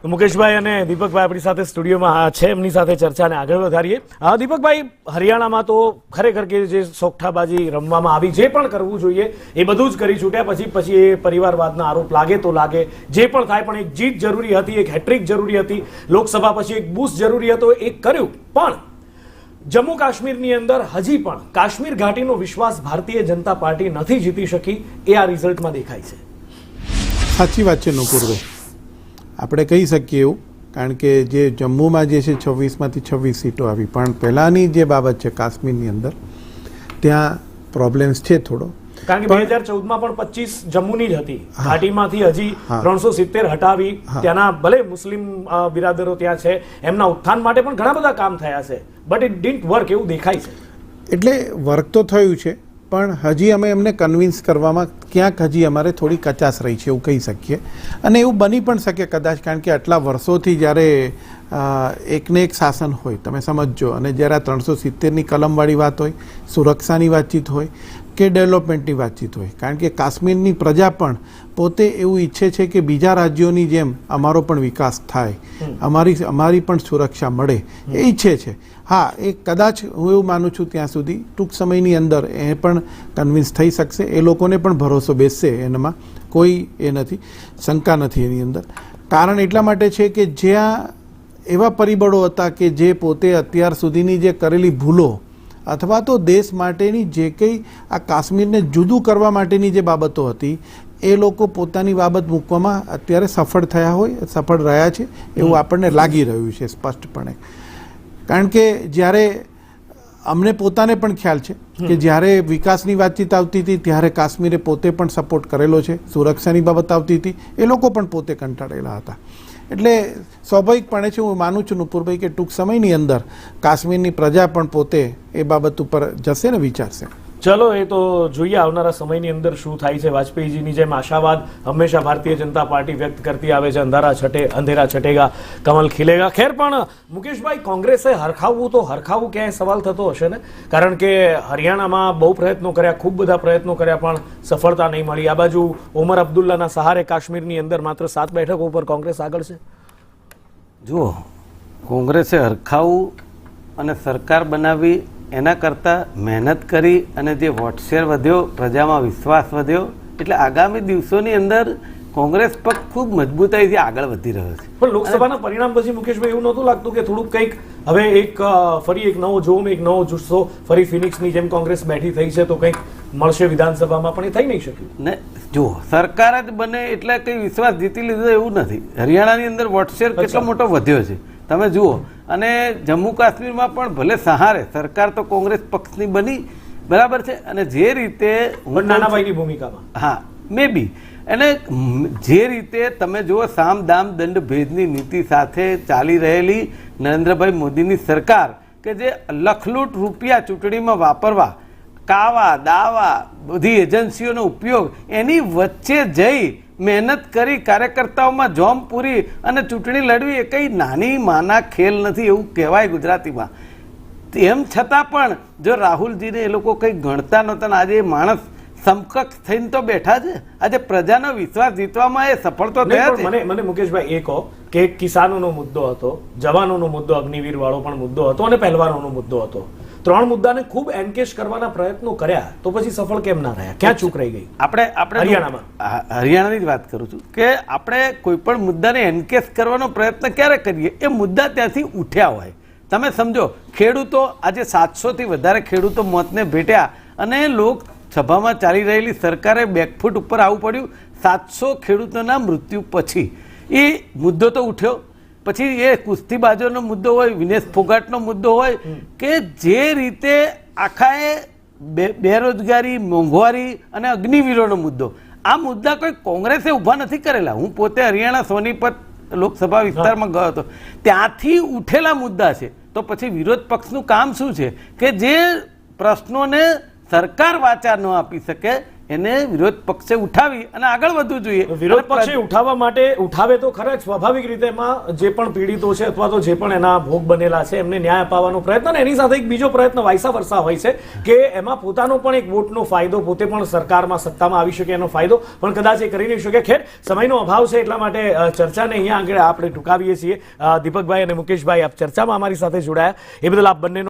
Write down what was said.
મુકેશભાઈ અને દીપકભાઈ આપણી સાથે સ્ટુડિયોમાં છે, એમની સાથે ચર્ચાને આગળ વધારીએ. દીપકભાઈ, હરિયાણામાં તો ખરેખર કે જે સોગઠાબાજી રમવામાં આવી, જે પણ કરવું જોઈએ એ બધું જ કરી છૂટ્યા. પછી એ પરિવારવાદના આરોપ લાગે તો લાગે, જે પણ થાય, પણ એક જીત જરૂરી હતી, એક હેટ્રિક જરૂરી હતી, લોકસભા પછી એક બૂસ્ટ જરૂરી હતો, એ કર્યું. પણ જમ્મુ કાશ્મીરની અંદર હજી પણ કાશ્મીર ઘાટીનો વિશ્વાસ ભારતીય જનતા પાર્ટી નથી જીતી શકી, એ આ રિઝલ્ટમાં દેખાય છે. સાચી વાત છે નુપુરભાઈ, આપણે કહી શકીએ એવું, કારણ કે જે જમ્મુમાં જે છે 26માંથી 26 સીટો આવી, પણ પહેલાંની જે બાબત છે કાશ્મીરની અંદર ત્યાં પ્રોબ્લેમ્સ છે થોડો. કારણ કે 2014માં પણ 25 જમ્મુની જ હતી, ઘાટીમાંથી હજી 370 હટાવી. ત્યાંના ભલે મુસ્લિમ બિરાદરો ત્યાં છે, એમના ઉત્થાન માટે પણ ઘણા બધા કામ થયા છે, બટ ઇટ ડિડન્ટ વર્ક એવું દેખાય છે. એટલે વર્ક તો થયું છે, પણ હજી અમે એમને કન્વિન્સ કરવામાં ક્યાંક હજી અમારે થોડી કચાશ રહી છે એવું કહી શકીએ. અને એવું બની પણ શકે કદાચ, કારણ કે આટલા વર્ષોથી જ્યારે એકને એક શાસન હોય, તમે સમજજો, અને જ્યારે આ 370ની કલમવાળી વાત હોય, સુરક્ષાની વાતચીત હોય કે ડેવલપમેન્ટની વાતચીત હોય, કારણ કે કાશ્મીરની પ્રજા પણ પોતે એવું ઈચ્છે છે કે બીજા રાજ્યોની જેમ અમારો પણ વિકાસ થાય, અમારી પણ સુરક્ષા મળે, એ ઈચ્છે છે. હા, એ કદાચ હું એવું માનું છું ત્યાં સુધી ટૂંક સમયની અંદર એ પણ કન્વિન્સ થઈ શકશે. એ લોકોને પણ ભરોસો બેસશે, એનામાં કોઈ એ નથી, શંકા નથી એની અંદર. કારણ એટલા માટે છે કે જ્યાં એવા પરિબળો હતા કે જે પોતે અત્યાર સુધીની જે કરેલી ભૂલો અથવા તો દેશ માટેની જે કંઈ આ કાશ્મીરને જુદું કરવા માટેની જે બાબતો હતી, એ લોકો પોતાની બાબત મૂકવામાં અત્યારે સફળ થયા હોય, સફળ રહ્યા છે એવું આપણને લાગી રહ્યું છે સ્પષ્ટપણે. કારણ કે જ્યારે અમને પોતાને પણ ખ્યાલ છે કે જ્યારે વિકાસની વાતચીત આવતી હતી ત્યારે કાશ્મીરે પોતે પણ સપોર્ટ કરેલો છે, સુરક્ષાની બાબત આવતી હતી એ લોકો પણ પોતે કંટાળેલા હતા. એટલે સ્વાભાવિકપણે છે, હું માનું છું નુપુરભાઈ કે ટૂંક સમયની અંદર કાશ્મીરની પ્રજા પણ પોતે એ બાબત ઉપર જશે ને વિચારશે. ચલો, એ તો જોઈએ આવનારા સમયની અંદર શું થાય છે. વાજપેયીજીની જેમ આશાવાદ હંમેશા ભારતીય જનતા પાર્ટી વ્યક્ત કરતી આવે છે, અંધેરા છટેગા કમલ ખીલેગા. ખેર, પણ મુકેશભાઈ, કોંગ્રેસે હરખાવવું તો હરખાવવું ક્યાંય સવાલ થતો હશે ને? કારણ કે હરિયાણામાં બહુ પ્રયત્નો કર્યા, ખૂબ બધા પ્રયત્નો કર્યા, પણ સફળતા નહીં મળી. આ બાજુ ઓમર અબ્દુલ્લાના સહારે કાશ્મીરની અંદર માત્ર 7 બેઠકો ઉપર કોંગ્રેસ આગળ છે. જુઓ, કોંગ્રેસે હરખાવવું અને સરકાર બનાવી એના કરતાં મહેનત કરી અને જે વોટ શેર વધ્યો, પ્રજામાં વિશ્વાસ વધ્યો, એટલે આગામી દિવસોની અંદર કોંગ્રેસ પક્ષ ખૂબ મજબૂતાઈથી આગળ વધી રહ્યો છે. પણ લોકસભાના પરિણામ પછી મુકેશભાઈ એવું નહોતું લાગતું કે થોડુંક કંઈક હવે ફરી એક નવો જોમ, એક નવો જુસ્સો, ફરી ફિનિક્સની જેમ કોંગ્રેસ બેઠી થઈ છે તો કંઈક મળશે વિધાનસભામાં, પણ એ થઈ નહીં શક્યું ને? જુઓ, સરકાર જ બને એટલે કંઈ વિશ્વાસ જીતી લીધો એવું નથી. હરિયાણાની અંદર વોટ શેર કેટલો મોટો વધ્યો છે તમે જુઓ. અને જમ્મુ કાશ્મીરમાં પણ ભલે સહારે સરકાર તો કોંગ્રેસ પક્ષની બની, બરાબર છે, અને જે રીતે નાનાભાઈની ભૂમિકામાં, હા, મે બી, અને જે રીતે તમે જુઓ સામ દામ દંડ ભેદની નીતિ સાથે ચાલી રહેલી નરેન્દ્રભાઈ મોદીની સરકાર, કે જે લખલૂટ રૂપિયા ચૂંટણીમાં વાપરવા, કાવા દાવા, બધી એજન્સીઓનો ઉપયોગ, એની વચ્ચે જઈ મહેનત કરી કાર્યકર્તાઓમાં જોમ પૂરી અને ચૂંટણી લડવી એ કંઈ નાની માના ખેલ નથી એવું કહેવાય ગુજરાતીમાં. તેમ છતાં પણ જો રાહુલજીને એ લોકો કંઈ ગણતા નહોતા, આજે માણસ સમકક્ષ થઈને તો બેઠા છે, આજે પ્રજાનો વિશ્વાસ જીતવામાં એ સફળ તો થયા છે. મને મુકેશભાઈ એ કહો કે કિસાનોનો મુદ્દો હતો, જવાનોનો મુદ્દો, અગ્નિવીર વાળો પણ મુદ્દો હતો, અને પહેલવાનોનો મુદ્દો હતો. 3 મુદ્દાને ખૂબ એન્કેશ કરવાના પ્રયત્નો કર્યા, તો પછી સફળ કેમ ના રહ્યા? ક્યાં ચૂક રહી ગઈ? આપણે હરિયાણાની જ વાત કરું છું કે આપણે કોઈ પણ મુદ્દાને એન્કેશ કરવાનો પ્રયત્ન ક્યારે કરીએ, એ મુદ્દા ત્યાંથી ઉઠ્યા હોય. તમે સમજો, ખેડૂતો આજે 700થી વધારે ખેડૂતો મોતને ભેટ્યા, અને લોકસભામાં ચાલી રહેલી સરકારે બેકફૂટ ઉપર આવવું પડ્યું 700 ખેડૂતોના મૃત્યુ પછી. એ મુદ્દો તો ઉઠ્યો. પછી એ કુસ્તીબાજોનો મુદ્દો હોય, વિનેશ ફોગાટનો મુદ્દો હોય, કે જે રીતે આખા બેરોજગારી, મોંઘવારી અને અગ્નિવીરોનો મુદ્દો, આ મુદ્દા કોઈ કોંગ્રેસે ઊભા નથી કરેલા. હું પોતે હરિયાણા સોનીપત લોકસભા વિસ્તારમાં ગયો હતો, ત્યાંથી ઉઠેલા મુદ્દા છે. તો પછી વિરોધ પક્ષનું કામ શું છે કે જે પ્રશ્નોને સરકાર વાચા ન આપી શકે એને વિરોધ પક્ષે ઉઠાવી અને આગળ વધવું જોઈએ. વિરોધ પક્ષે ઉઠાવવા માટે ઉઠાવે તો ખરા જ, સ્વાભાવિક રીતે એમાં જે પણ પીડિતો છે અથવા તો જે પણ એના ભોગ બનેલા છે એમને ન્યાય અપાવવાનો પ્રયત્ન, અને એની સાથે એક બીજો પ્રયત્ન વાયસા વર્ષા હોય છે કે એમાં પોતાનો પણ એક વોટનો ફાયદો, પોતે પણ સરકારમાં સત્તામાં આવી શકે એનો ફાયદો પણ કદાચ એ કરી નહીં શકે. ખેર, સમયનો અભાવ છે એટલા માટે ચર્ચાને અહીંયા આગળ આપણે ટૂંકાવીએ છીએ. દીપકભાઈ અને મુકેશભાઈ, આપ ચર્ચામાં અમારી સાથે જોડાયા એ બદલ આપ બંનેનો